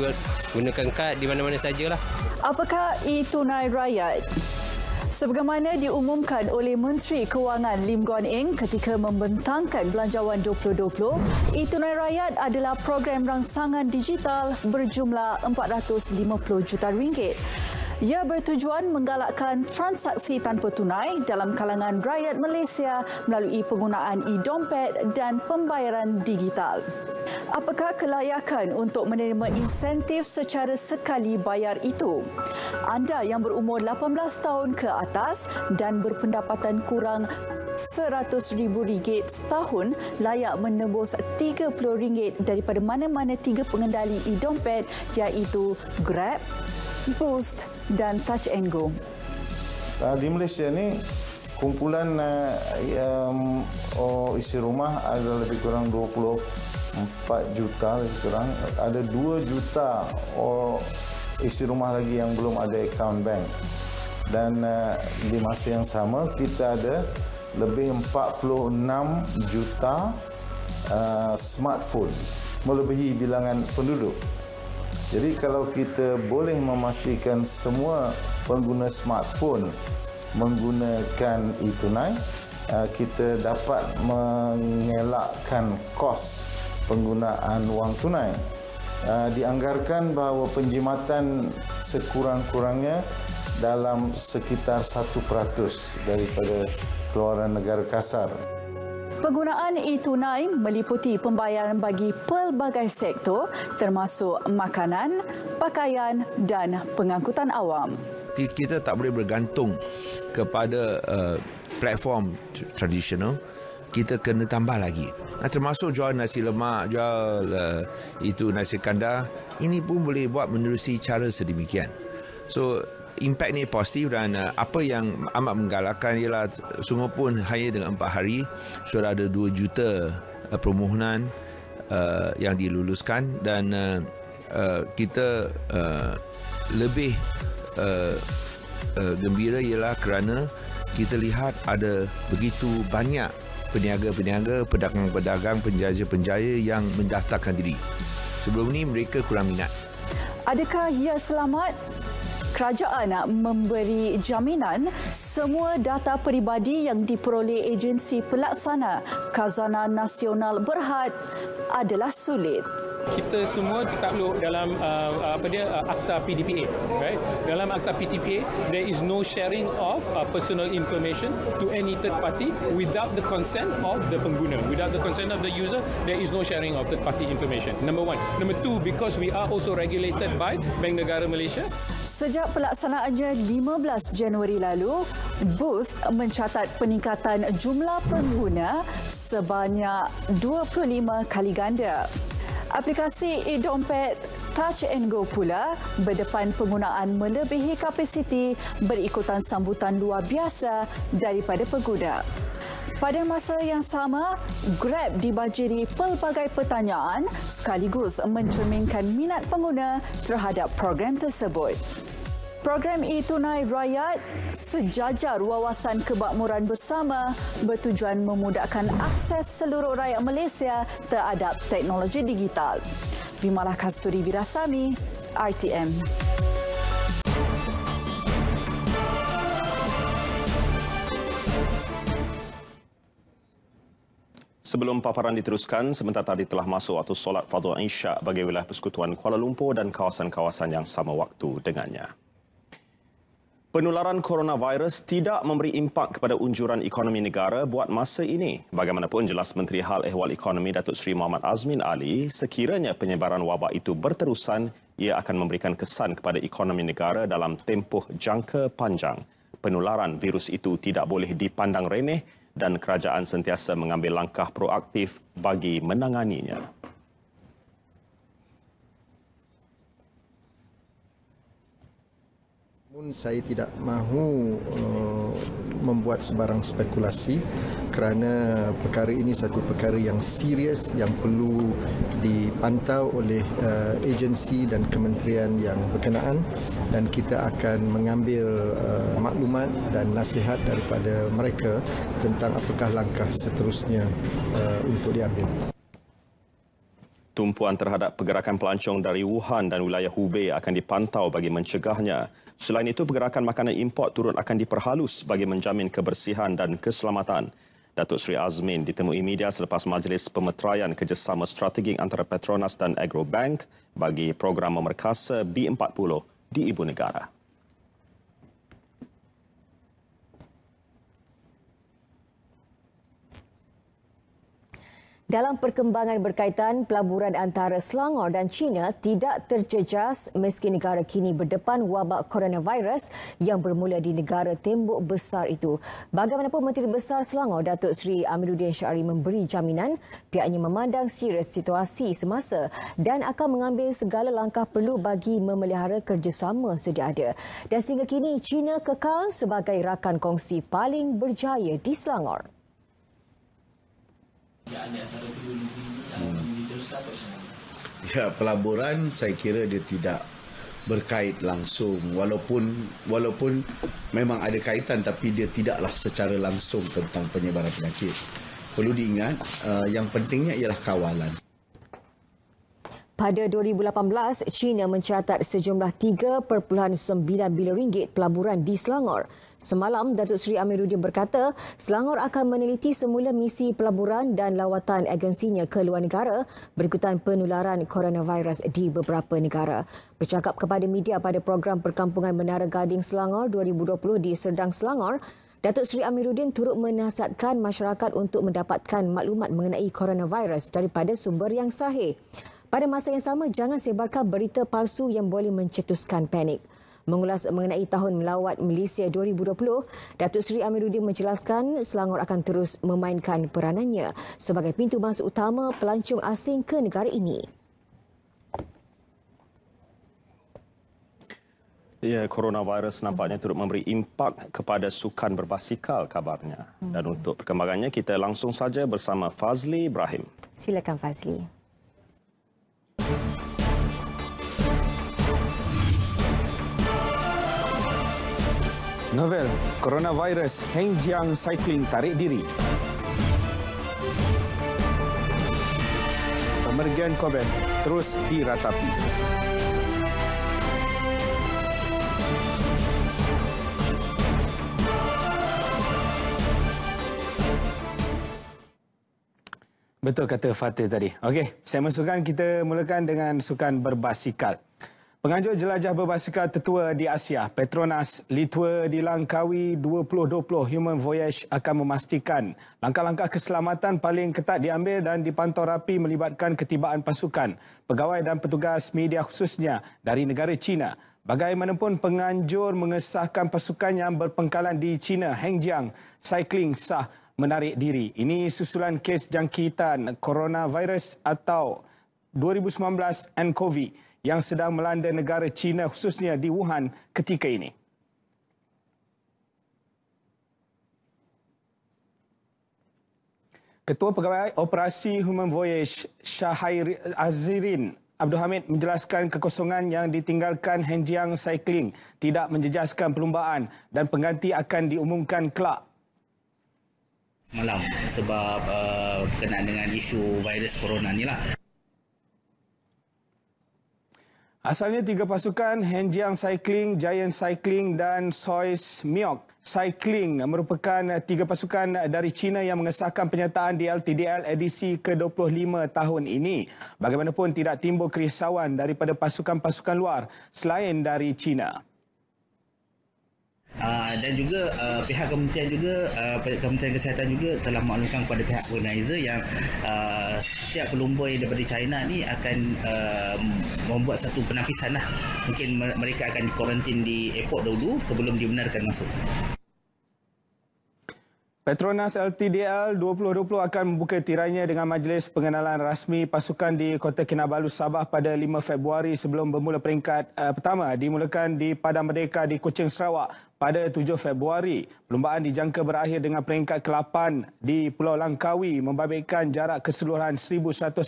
Speaker 20: gunakan kad di mana-mana sajalah.
Speaker 21: Apakah e-tunai rakyat? Sebagaimana diumumkan oleh Menteri Kewangan Lim Guan Eng ketika membentangkan Belanjawan 2020, e-tunai rakyat adalah program rangsangan digital berjumlah RM450 juta. Ia bertujuan menggalakkan transaksi tanpa tunai dalam kalangan rakyat Malaysia melalui penggunaan e-dompet dan pembayaran digital. Apakah kelayakan untuk menerima insentif secara sekali bayar itu? Anda yang berumur 18 tahun ke atas dan berpendapatan kurang RM100,000 setahun layak menebus RM30 daripada mana-mana 3 pengendali e-dompet iaitu Grab, Boost dan Touch 'n Go.
Speaker 22: Di Malaysia ni kumpulan isi rumah ada lebih kurang 24 juta lebih kurang. Ada 2 juta isi rumah lagi yang belum ada akaun bank. Dan di masa yang sama kita ada lebih 46 juta smartphone melebihi bilangan penduduk. Jadi kalau kita boleh memastikan semua pengguna smartphone menggunakan e-tunai, kita dapat mengelakkan kos penggunaan wang tunai. Dianggarkan bahawa penjimatan sekurang-kurangnya dalam sekitar 1% daripada keluaran negara kasar.
Speaker 21: Penggunaan e-tunai meliputi pembayaran bagi pelbagai sektor termasuk makanan, pakaian dan pengangkutan awam.
Speaker 23: Kita tak boleh bergantung kepada platform tradisional. Kita kena tambah lagi. Termasuk jual nasi lemak, jual itu nasi kandar. Ini pun boleh buat menerusi cara sedemikian. So impak ni positif dan apa yang amat menggalakkan ialah sungguh pun hanya dengan 4 hari sudah ada 2 juta permohonan yang diluluskan dan kita lebih gembira ialah kerana kita lihat ada begitu banyak peniaga-peniaga, pedagang-pedagang, penjaya-penjaya yang mendaftarkan diri. Sebelum ni mereka kurang minat.
Speaker 21: Adakah ia selamat? Kerajaan memberi jaminan semua data peribadi yang diperoleh agensi pelaksana Khazanah Nasional Berhad adalah sulit.
Speaker 24: Kita semua ditakluk dalam Akta PDPA, right? Dalam Akta PDPA there is no sharing of personal information to any third party without the consent of the pengguna, without the consent of the user. There is no sharing of third party information. Number 1. Number 2, because we are also regulated by Bank Negara Malaysia.
Speaker 21: Sejak pelaksanaannya 15 Januari lalu, Boost mencatat peningkatan jumlah pengguna sebanyak 25 kali ganda. Aplikasi e-dompet Touch 'n Go pula berdepan penggunaan melebihi kapasiti berikutan sambutan luar biasa daripada pengguna. Pada masa yang sama, Grab dibajiri pelbagai pertanyaan sekaligus mencerminkan minat pengguna terhadap program tersebut. Program e-tunai rakyat sejajar wawasan kemakmuran bersama bertujuan memudahkan akses seluruh rakyat Malaysia terhadap teknologi digital. Vimala Kasturi, Virasami, RTM.
Speaker 1: Sebelum paparan diteruskan, sebentar tadi telah masuk waktu solat Fardhu Isyak bagi wilayah Persekutuan Kuala Lumpur dan kawasan-kawasan yang sama waktu dengannya. Penularan coronavirus tidak memberi impak kepada unjuran ekonomi negara buat masa ini. Bagaimanapun jelas Menteri Hal Ehwal Ekonomi Datuk Seri Muhammad Azmin Ali, sekiranya penyebaran wabak itu berterusan, ia akan memberikan kesan kepada ekonomi negara dalam tempoh jangka panjang. Penularan virus itu tidak boleh dipandang remeh dan kerajaan sentiasa mengambil langkah proaktif bagi menanganinya.
Speaker 3: Saya tidak mahu membuat sebarang spekulasi kerana perkara ini satu perkara yang serius yang perlu dipantau oleh agensi dan kementerian yang berkenaan, dan kita akan mengambil maklumat dan nasihat daripada mereka tentang apakah langkah seterusnya untuk diambil.
Speaker 1: Tumpuan terhadap pergerakan pelancong dari Wuhan dan wilayah Hubei akan dipantau bagi mencegahnya. Selain itu, pergerakan makanan import turut akan diperhalus bagi menjamin kebersihan dan keselamatan. Datuk Seri Azmin ditemui media selepas majlis pemeteraian kerjasama strategik antara Petronas dan Agrobank bagi program memerkasa B40 di Ibu Negara.
Speaker 2: Dalam perkembangan berkaitan, pelaburan antara Selangor dan China tidak terjejas meski negara kini berdepan wabak coronavirus yang bermula di negara tembok besar itu. Bagaimanapun Menteri Besar Selangor Datuk Seri Amiruddin Syari memberi jaminan pihaknya memandang serius situasi semasa dan akan mengambil segala langkah perlu bagi memelihara kerjasama sedia ada. Dan sehingga kini China kekal sebagai rakan kongsi paling berjaya di Selangor.
Speaker 4: Ya, pelaburan saya kira dia tidak berkait langsung, walaupun memang ada kaitan, tapi dia tidaklah secara langsung tentang penyebaran penyakit. Perlu diingat, yang pentingnya ialah kawalan.
Speaker 2: Pada 2018, China mencatat sejumlah 3.9 bilion ringgit pelaburan di Selangor. Semalam, Datuk Seri Amiruddin berkata, Selangor akan meneliti semula misi pelaburan dan lawatan agensinya ke luar negara berikutan penularan coronavirus di beberapa negara. Bercakap kepada media pada program Perkampungan Menara Gading Selangor 2020 di Serdang Selangor, Datuk Seri Amiruddin turut menasihatkan masyarakat untuk mendapatkan maklumat mengenai coronavirus daripada sumber yang sahih. Pada masa yang sama, jangan sebarkan berita palsu yang boleh mencetuskan panik. Mengulas mengenai Tahun Melawat Malaysia 2020, Datuk Seri Amiruddin menjelaskan Selangor akan terus memainkan peranannya sebagai pintu masuk utama pelancong asing ke negara ini.
Speaker 1: Ya, coronavirus nampaknya turut memberi impak kepada sukan berbasikal kabarnya. Dan untuk perkembangannya, kita langsung saja bersama Fazli Ibrahim.
Speaker 2: Silakan Fazli.
Speaker 5: Novel coronavirus Heng Jiang Cycling tarik diri. Pemergian korban terus diratapi. Betul kata Fatih tadi. Okey, segmen sukan kita mulakan dengan sukan berbasikal. Penganjur jelajah berbasikal tertua di Asia, Petronas Litwa di Langkawi 2020 Human Voyage akan memastikan langkah-langkah keselamatan paling ketat diambil dan dipantau rapi melibatkan ketibaan pasukan, pegawai dan petugas media khususnya dari negara China. Bagaimanapun penganjur mengesahkan pasukan yang berpengkalan di China, Heng Jiang Cycling sah menarik diri. Ini susulan kes jangkitan coronavirus atau 2019 nCoV yang sedang melanda negara China khususnya di Wuhan ketika ini. Ketua Pegawai Operasi Human Voyage Syahir Azirin Abdul Hamid menjelaskan kekosongan yang ditinggalkan Heng Jiang Cycling tidak menjejaskan perlumbaan dan pengganti akan diumumkan kelak.
Speaker 6: Malam sebab berkenaan dengan isu virus corona ni lah.
Speaker 5: Asalnya 3 pasukan, Heng Jiang Cycling, Giant Cycling dan Sois Miok Cycling merupakan 3 pasukan dari China yang mengesahkan penyertaan di LTDL edisi ke-25 tahun ini. Bagaimanapun tidak timbul kerisauan daripada pasukan-pasukan luar selain dari China.
Speaker 6: Dan juga pihak kementerian juga Kementerian Kesihatan juga telah maklumkan kepada pihak organizer yang setiap pelumba daripada China ni akan membuat satu penapisan lah. Mungkin mereka akan dikuarantin di airport dahulu sebelum dibenarkan masuk.
Speaker 5: Petronas LTDL 2020 akan membuka tirainya dengan majlis pengenalan rasmi pasukan di Kota Kinabalu, Sabah pada 5 Februari sebelum bermula peringkat pertama dimulakan di Padang Merdeka di Kuching, Sarawak pada 7 Februari. Perlumbaan dijangka berakhir dengan peringkat ke-8 di Pulau Langkawi membabitkan jarak keseluruhan 1,114.9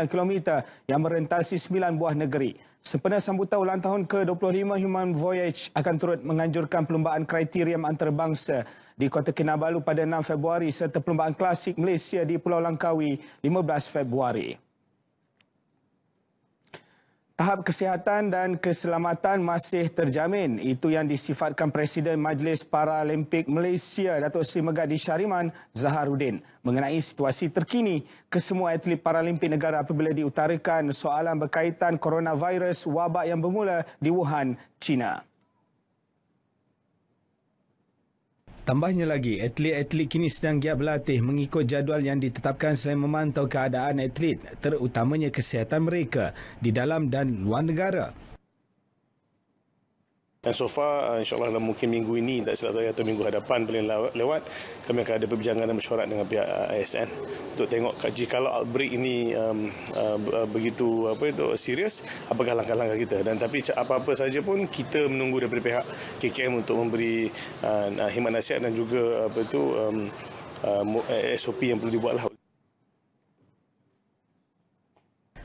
Speaker 5: km yang merentasi 9 buah negeri. Sempena sambutan ulang tahun ke-25, Human Voyage akan turut menganjurkan perlumbaan kriterium antarabangsa di Kota Kinabalu pada 6 Februari serta perlumbaan klasik Malaysia di Pulau Langkawi 15 Februari. Tahap kesihatan dan keselamatan masih terjamin. Itu yang disifatkan Presiden Majlis Paralimpik Malaysia, Datuk Seri Megadi Syariman Zaharuddin, mengenai situasi terkini kesemua atlet Paralimpik negara apabila diutarakan soalan berkaitan coronavirus wabak yang bermula di Wuhan, China. Tambahnya lagi, atlet-atlet kini sedang giat berlatih mengikut jadual yang ditetapkan selain memantau keadaan atlet, terutamanya kesihatan mereka di dalam dan luar negara.
Speaker 7: Dan so far, insyaAllah dalam mungkin minggu ini, tak silap saya, atau minggu hadapan paling lewat, kami akan ada perbincangan dan mesyuarat dengan pihak ASN untuk tengok jikalau outbreak ini begitu serius, apakah langkah-langkah kita. Dan tapi apa-apa saja pun kita menunggu daripada pihak KKM untuk memberi khidmat nasihat dan juga SOP yang perlu dibuatlah.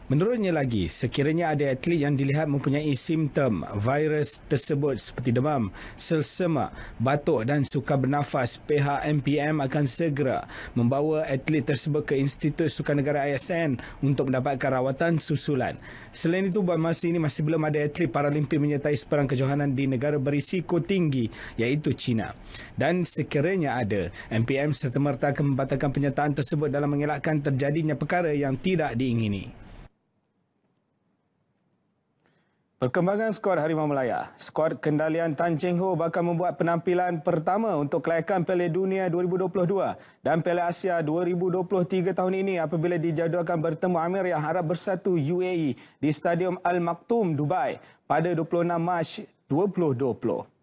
Speaker 5: Menurutnya lagi, sekiranya ada atlet yang dilihat mempunyai simptom virus tersebut seperti demam, selsema, batuk dan sukar bernafas, pihak MPM akan segera membawa atlet tersebut ke Institut Sukan Negara ASN untuk mendapatkan rawatan susulan. Selain itu, buat masa ini masih belum ada atlet Paralimpik menyertai sebarang kejohanan di negara berisiko tinggi iaitu China. Dan sekiranya ada, MPM serta-merta akan membatalkan penyertaan tersebut dalam mengelakkan terjadinya perkara yang tidak diingini. Perkembangan skuad Harimau Melaya. Skuad kendalian Tan Cheng Ho bakal membuat penampilan pertama untuk kelayakan Piala Dunia 2022 dan Piala Asia 2023 tahun ini apabila dijadualkan bertemu Emirates Arab Bersatu UAE di Stadium Al Maktoum, Dubai pada 26 Mac 2020.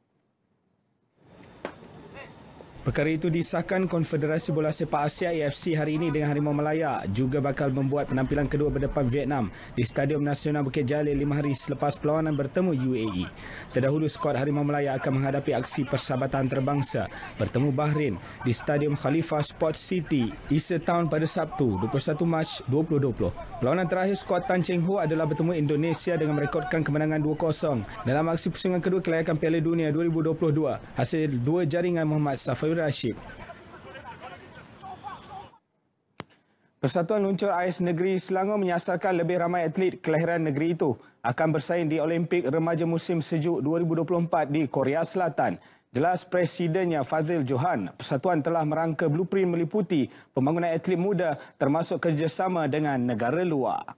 Speaker 5: Perkara itu disahkan Konfederasi Bola Sepak Asia AFC hari ini dengan Harimau Melaya juga bakal membuat penampilan kedua berdepan Vietnam di Stadium Nasional Bukit Jalil 5 hari selepas perlawanan bertemu UAE. Terdahulu skuad Harimau Melaya akan menghadapi aksi persahabatan antarabangsa bertemu Bahrain di Stadium Khalifa Sports City, Easter Town pada Sabtu 21 Mac 2020. Perlawanan terakhir skuad Tan Cheng Ho adalah bertemu Indonesia dengan merekodkan kemenangan 2-0 dalam aksi pusingan kedua kelayakan Piala Dunia 2022 hasil 2 jaringan Muhammad Safawi Rashid. Persatuan Luncur Ais Negeri Selangor menyasarkan lebih ramai atlet kelahiran negeri itu akan bersaing di Olimpik Remaja Musim Sejuk 2024 di Korea Selatan. Jelas Presidennya Fazil Johan, persatuan telah merangka blueprint meliputi pembangunan atlet muda termasuk kerjasama dengan negara luar.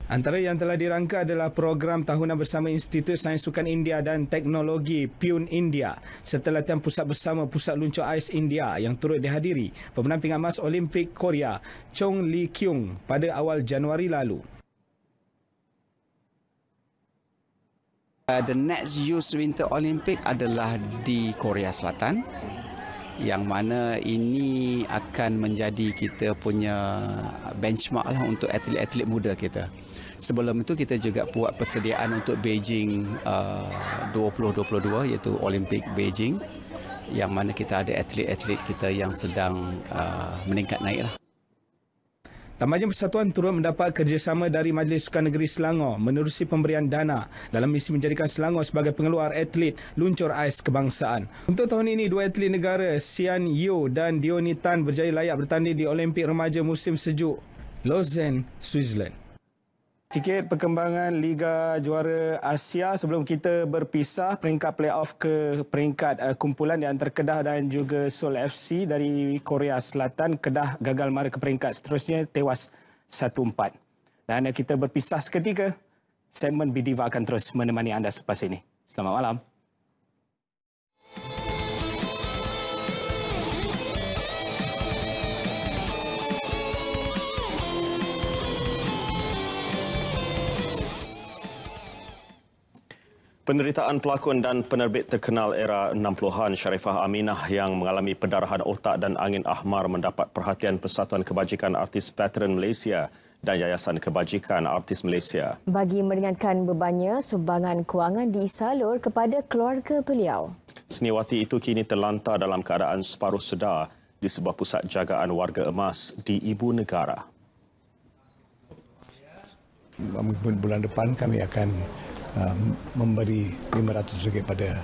Speaker 5: Antara yang telah dirangka adalah program tahunan bersama Institut Sains Sukan India dan Teknologi PUN India serta latihan pusat bersama Pusat Luncur Ais India yang turut dihadiri pemenang pingat emas Olimpik Korea Chong Lee Kyung pada awal Januari lalu.
Speaker 8: The next Youth Winter Olympic adalah di Korea Selatan, yang mana ini akan menjadi kita punya benchmark lah untuk atlet-atlet muda kita. Sebelum itu kita juga buat persediaan untuk Beijing 2022 iaitu Olimpik Beijing, yang mana kita ada atlet-atlet kita yang sedang meningkat naik lah.
Speaker 5: Tambahnya persatuan turut mendapat kerjasama dari Majlis Sukan Negeri Selangor menerusi pemberian dana dalam misi menjadikan Selangor sebagai pengeluar atlet luncur ais kebangsaan. Untuk tahun ini, 2 atlet negara Sian Yeo dan Diony Tan berjaya layak bertanding di Olimpik Remaja Musim Sejuk Lausanne, Switzerland. Sikit perkembangan Liga Juara Asia sebelum kita berpisah peringkat play-off ke peringkat kumpulan di antara Kedah dan juga Seoul FC dari Korea Selatan. Kedah gagal mara ke peringkat seterusnya, tewas 1-4. Dan kita berpisah seketika. Segmen Bidiva akan terus menemani anda selepas ini. Selamat malam.
Speaker 1: Penderitaan pelakon dan penerbit terkenal era 60-an Sharifah Aminah yang mengalami pendarahan otak dan angin ahmar mendapat perhatian Persatuan Kebajikan Artis Veteran Malaysia dan Yayasan Kebajikan Artis Malaysia.
Speaker 2: Bagi meringankan bebannya, sumbangan kewangan disalur kepada keluarga beliau.
Speaker 1: Seniwati itu kini terlantar dalam keadaan separuh sedar di sebuah pusat jagaan warga emas di Ibu Negara.
Speaker 9: Bulan depan kami akan memberi RM500 pada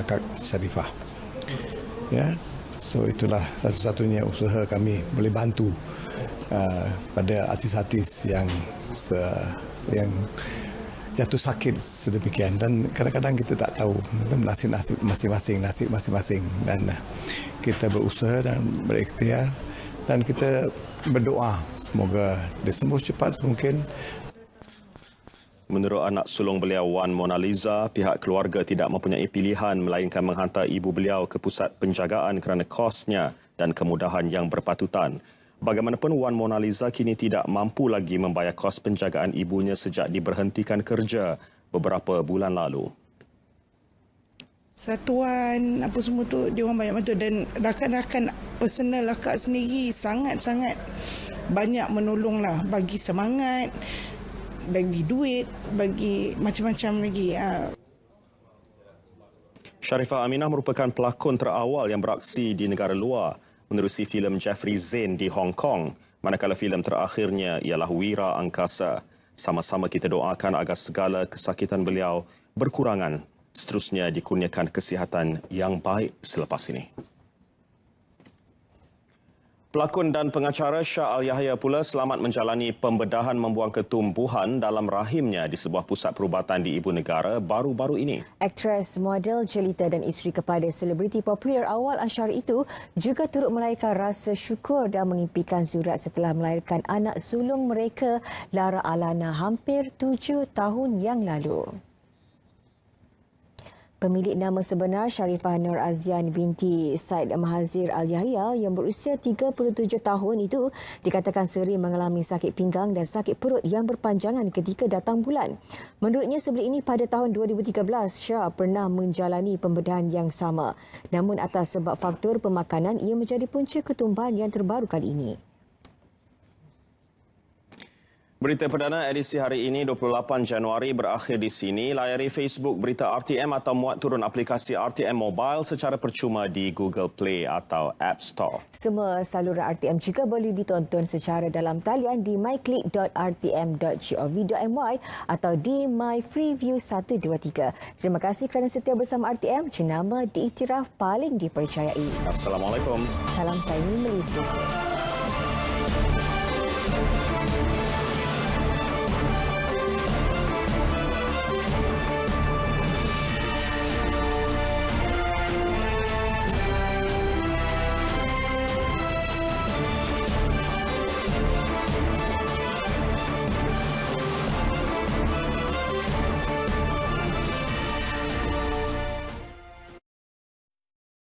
Speaker 9: Kak Sharifah. Ya, so itulah satu-satunya usaha kami boleh bantu pada artis-artis yang jatuh sakit sedemikian, dan kadang-kadang kita tak tahu nasib masing-masing, dan kita berusaha dan berikhtiar dan kita berdoa semoga dia sembuh cepat semungkin.
Speaker 1: Menurut anak sulung beliau Wan Mona Lisa, pihak keluarga tidak mempunyai pilihan melainkan menghantar ibu beliau ke pusat penjagaan kerana kosnya dan kemudahan yang berpatutan. Bagaimanapun, Wan Mona Lisa kini tidak mampu lagi membayar kos penjagaan ibunya sejak diberhentikan kerja beberapa bulan lalu.
Speaker 11: Satuan apa semua tu dia orang banyak bantu, dan rakan-rakan personal akak sendiri sangat-sangat banyak menolonglah, bagi semangat, bagi duit, bagi macam-macam lagi.
Speaker 1: Sharifah Aminah merupakan pelakon terawal yang beraksi di negara luar menerusi filem Jeffrey Zane di Hong Kong, manakala filem terakhirnya ialah Wira Angkasa. Sama-sama kita doakan agar segala kesakitan beliau berkurangan, seterusnya dikurniakan kesihatan yang baik selepas ini. Pelakon dan pengacara Shah Al-Yahya pula selamat menjalani pembedahan membuang ketumbuhan dalam rahimnya di sebuah pusat perubatan di Ibu Negara baru-baru ini.
Speaker 2: Aktris, model, jelita dan isteri kepada selebriti popular awal Ashari itu juga turut melahirkan rasa syukur dan mengimpikan zurat setelah melahirkan anak sulung mereka, Lara Alana, hampir 7 tahun yang lalu. Pemilik nama sebenar Sharifah Nur Azian binti Said Mahazir Al-Yahya yang berusia 37 tahun itu dikatakan sering mengalami sakit pinggang dan sakit perut yang berpanjangan ketika datang bulan. Menurutnya sebelum ini pada tahun 2013, Shah pernah menjalani pembedahan yang sama. Namun atas sebab faktor pemakanan, ia menjadi punca ketumbuhan yang terbaru kali ini.
Speaker 1: Berita perdana edisi hari ini 28 Januari berakhir di sini. Layari Facebook Berita RTM atau muat turun aplikasi RTM Mobile secara percuma di Google Play atau App Store.
Speaker 2: Semua saluran RTM juga boleh ditonton secara dalam talian di myclick.rtm.gov.my atau di My Freeview 123. Terima kasih kerana setia bersama RTM, jenama diiktiraf paling dipercayai.
Speaker 1: Assalamualaikum.
Speaker 2: Salam saini Malaysia.